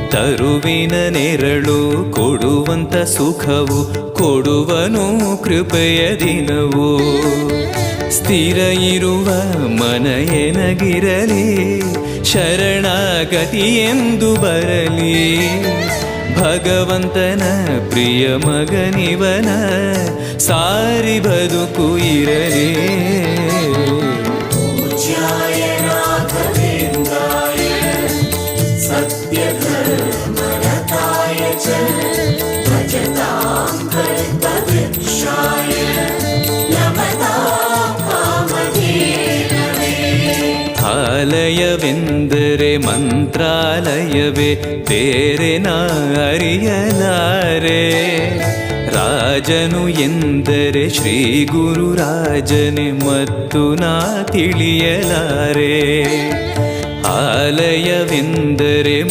ತರುವಿನ ನೆರಳು ಕೊಡುವಂತ ಸುಖವು ಕೊಡುವನು ಕೃಪೆಯ ದಿನವು. ಸ್ಥಿರ ಇರುವ ಮನ ಎನಗಿರಲಿ, ಶರಣಾಗತಿ ಎಂದು ಬರಲಿ. ಭಗವಂತನ ಪ್ರಿಯ ಮಗನಿವನ, ಸಾರಿ ಬದುಕು ಇರಲಿ. ಆಲಯವೆಂದರೆ ಮಂತ್ರಾಲಯವೇ, ಬೇರೆ ನಾ ಅರಿಯಲಾರೆ. ರಾಜನು ಎಂದರೆ ಶ್ರೀ ಗುರು ರಾಜನೇ, ಮತ್ತು ನಾ ತಿಳಿಯಲಾರೆ. ಆಲಯವೆಂದರೆ